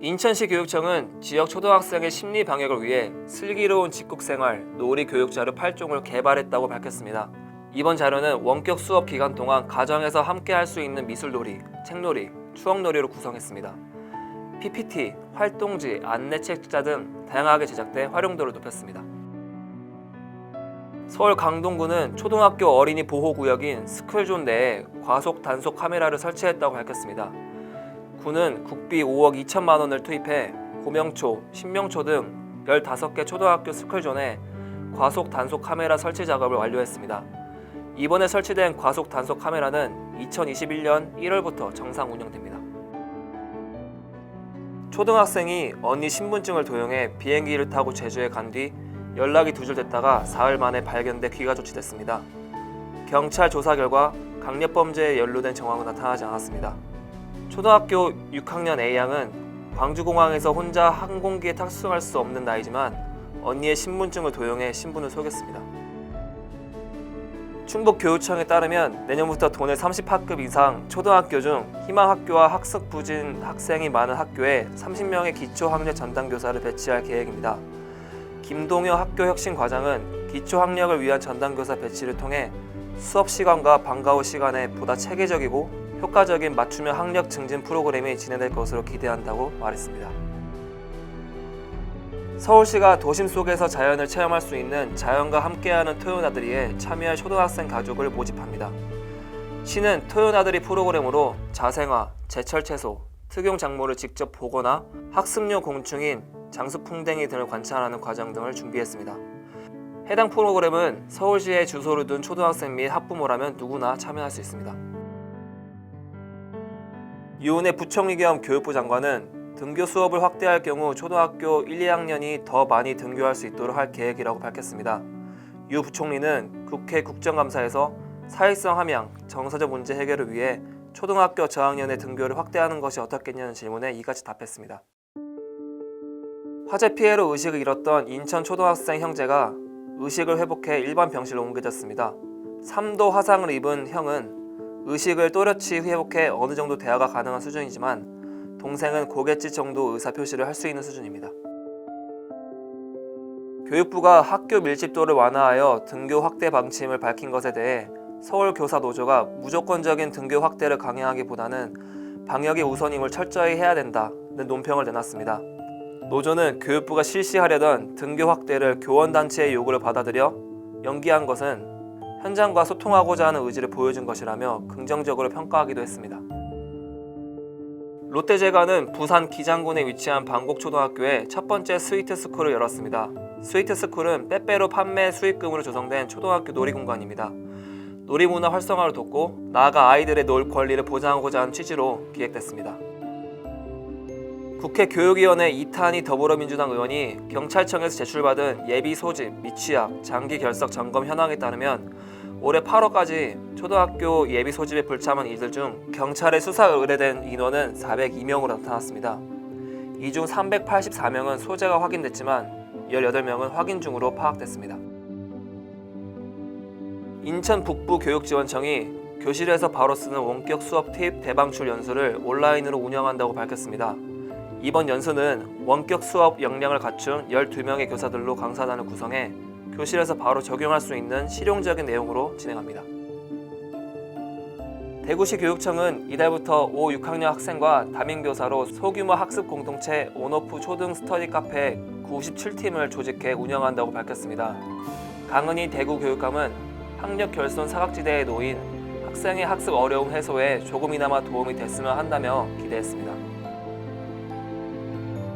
인천시 교육청은 지역 초등학생의 심리 방역을 위해 슬기로운 직국생활 놀이 교육 자료 8종을 개발했다고 밝혔습니다. 이번 자료는 원격 수업 기간 동안 가정에서 함께 할 수 있는 미술놀이, 책놀이, 추억놀이로 구성했습니다. PPT, 활동지, 안내책자 등 다양하게 제작돼 활용도를 높였습니다. 서울 강동구는 초등학교 어린이 보호구역인 스쿨존 내에 과속 단속 카메라를 설치했다고 밝혔습니다. 구는 국비 5억 2천만 원을 투입해 고명초, 신명초 등 15개 초등학교 스쿨존에 과속 단속 카메라 설치 작업을 완료했습니다. 이번에 설치된 과속 단속 카메라는 2021년 1월부터 정상 운영됩니다. 초등학생이 언니 신분증을 도용해 비행기를 타고 제주에 간 뒤 연락이 두절됐다가 사흘 만에 발견돼 귀가 조치됐습니다. 경찰 조사 결과 강력범죄에 연루된 정황은 나타나지 않았습니다. 초등학교 6학년 A양은 광주공항에서 혼자 항공기에 탑승할 수 없는 나이지만 언니의 신분증을 도용해 신분을 속였습니다. 충북교육청에 따르면 내년부터 도내 30학급 이상 초등학교 중 희망학교와 학습 부진 학생이 많은 학교에 30명의 기초학력 전담교사를 배치할 계획입니다. 김동효 학교혁신과장은 기초학력을 위한 전담교사 배치를 통해 수업 시간과 방과 후 시간에 보다 체계적이고 효과적인 맞춤형 학력 증진 프로그램이 진행될 것으로 기대한다고 말했습니다. 서울시가 도심 속에서 자연을 체험할 수 있는 자연과 함께하는 토요나들이에 참여할 초등학생 가족을 모집합니다. 시는 토요나들이 프로그램으로 자생화, 제철 채소, 특용 작물을 직접 보거나 학습용 곤충인 장수풍뎅이 등을 관찰하는 과정 등을 준비했습니다. 해당 프로그램은 서울시에 주소를 둔 초등학생 및 학부모라면 누구나 참여할 수 있습니다. 유은혜 부총리 겸 교육부 장관은 등교 수업을 확대할 경우 초등학교 1, 2학년이 더 많이 등교할 수 있도록 할 계획이라고 밝혔습니다. 유 부총리는 국회 국정감사에서 사회성 함양, 정서적 문제 해결을 위해 초등학교 저학년의 등교를 확대하는 것이 어떻겠냐는 질문에 이같이 답했습니다. 화재 피해로 의식을 잃었던 인천 초등학생 형제가 의식을 회복해 일반 병실로 옮겨졌습니다. 3도 화상을 입은 형은 의식을 또렷이 회복해 어느 정도 대화가 가능한 수준이지만 동생은 고갯짓 정도 의사표시를 할 수 있는 수준입니다. 교육부가 학교 밀집도를 완화하여 등교 확대 방침을 밝힌 것에 대해 서울교사노조가 무조건적인 등교 확대를 강행하기보다는 방역이 우선임을 철저히 해야 된다는 논평을 내놨습니다. 노조는 교육부가 실시하려던 등교 확대를 교원단체의 요구를 받아들여 연기한 것은 현장과 소통하고자 하는 의지를 보여준 것이라며 긍정적으로 평가하기도 했습니다. 롯데제과는 부산 기장군에 위치한 방곡초등학교에 첫 번째 스위트스쿨을 열었습니다. 스위트스쿨은 빼빼로 판매 수익금으로 조성된 초등학교 놀이공간입니다. 놀이문화 활성화를 돕고 나아가 아이들의 놀 권리를 보장하고자 하는 취지로 기획됐습니다. 국회 교육위원회 이탄희 더불어민주당 의원이 경찰청에서 제출받은 예비 소집, 미취학, 장기 결석 점검 현황에 따르면 올해 8월까지 초등학교 예비 소집에 불참한 이들 중 경찰에 수사 의뢰된 인원은 402명으로 나타났습니다. 이 중 384명은 소재가 확인됐지만 18명은 확인 중으로 파악됐습니다. 인천 북부교육지원청이 교실에서 바로 쓰는 원격 수업 팁 대방출 연수를 온라인으로 운영한다고 밝혔습니다. 이번 연수는 원격 수업 역량을 갖춘 12명의 교사들로 강사단을 구성해 교실에서 바로 적용할 수 있는 실용적인 내용으로 진행합니다. 대구시 교육청은 이달부터 5, 6학년 학생과 담임교사로 소규모 학습 공동체 온오프 초등 스터디 카페 97팀을 조직해 운영한다고 밝혔습니다. 강은희 대구교육감은 학력 결손 사각지대에 놓인 학생의 학습 어려움 해소에 조금이나마 도움이 됐으면 한다며 기대했습니다.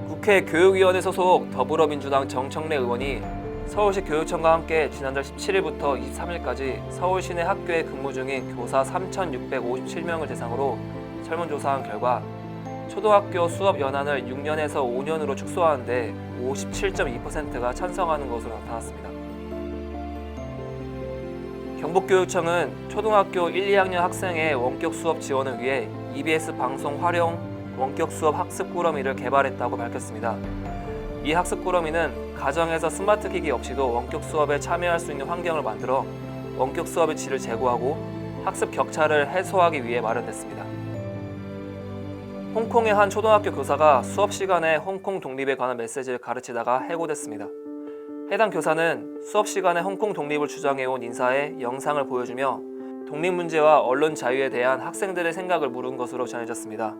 국회 교육위원회 소속 더불어민주당 정청래 의원이 서울시 교육청과 함께 지난달 17일부터 23일까지 서울 시내 학교에 근무 중인 교사 3,657명을 대상으로 설문조사한 결과 초등학교 수업 연한을 6년에서 5년으로 축소하는 데 57.2%가 찬성하는 것으로 나타났습니다. 경북교육청은 초등학교 1, 2학년 학생의 원격 수업 지원을 위해 EBS 방송 활용 원격 수업 학습 꾸러미를 개발했다고 밝혔습니다. 이 학습 꾸러미는 가정에서 스마트 기기 없이도 원격 수업에 참여할 수 있는 환경을 만들어 원격 수업의 질을 제고하고 학습 격차를 해소하기 위해 마련됐습니다. 홍콩의 한 초등학교 교사가 수업 시간에 홍콩 독립에 관한 메시지를 가르치다가 해고됐습니다. 해당 교사는 수업 시간에 홍콩 독립을 주장해온 인사의 영상을 보여주며 독립 문제와 언론 자유에 대한 학생들의 생각을 물은 것으로 전해졌습니다.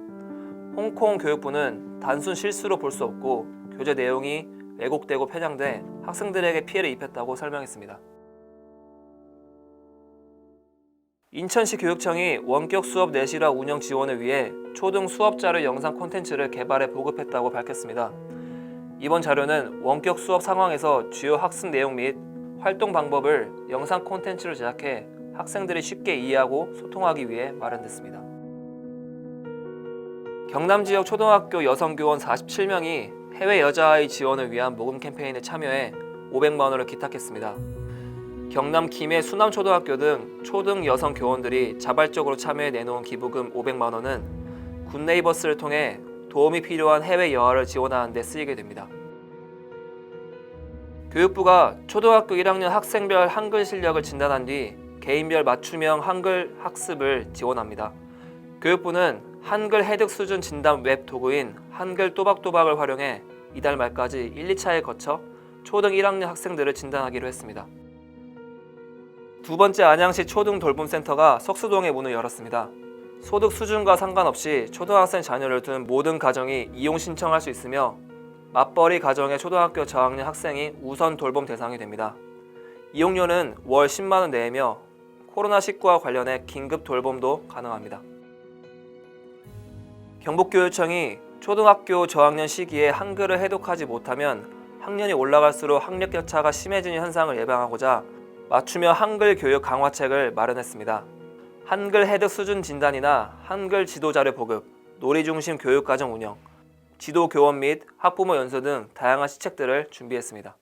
홍콩 교육부는 단순 실수로 볼 수 없고 교재 내용이 왜곡되고 편향돼 학생들에게 피해를 입혔다고 설명했습니다. 인천시 교육청이 원격 수업 내실화 운영 지원을 위해 초등 수업 자료 영상 콘텐츠를 개발해 보급했다고 밝혔습니다. 이번 자료는 원격 수업 상황에서 주요 학습 내용 및 활동 방법을 영상 콘텐츠로 제작해 학생들이 쉽게 이해하고 소통하기 위해 마련됐습니다. 경남 지역 초등학교 여성교원 47명이 해외 여자아이 지원을 위한 모금 캠페인에 참여해 500만 원을 기탁했습니다. 경남 김해 수남초등학교 등 초등 여성 교원들이 자발적으로 참여해 내놓은 기부금 500만 원은 굿네이버스를 통해 도움이 필요한 해외 여아를 지원하는 데 쓰이게 됩니다. 교육부가 초등학교 1학년 학생별 한글 실력을 진단한 뒤 개인별 맞춤형 한글 학습을 지원합니다. 교육부는 한글 해득 수준 진단 웹 도구인 한글 또박또박을 활용해 이달 말까지 1, 2차에 거쳐 초등 1학년 학생들을 진단하기로 했습니다. 두 번째 안양시 초등 돌봄센터가 석수동에 문을 열었습니다. 소득 수준과 상관없이 초등학생 자녀를 둔 모든 가정이 이용 신청할 수 있으며 맞벌이 가정의 초등학교 저학년 학생이 우선 돌봄 대상이 됩니다. 이용료는 월 10만 원 내외며 코로나19와 관련해 긴급 돌봄도 가능합니다. 경북교육청이 초등학교 저학년 시기에 한글을 해독하지 못하면 학년이 올라갈수록 학력 격차가 심해지는 현상을 예방하고자 맞춤형 한글 교육 강화책을 마련했습니다. 한글 해독 수준 진단이나 한글 지도자료 보급, 놀이 중심 교육과정 운영, 지도 교원 및 학부모 연수 등 다양한 시책들을 준비했습니다.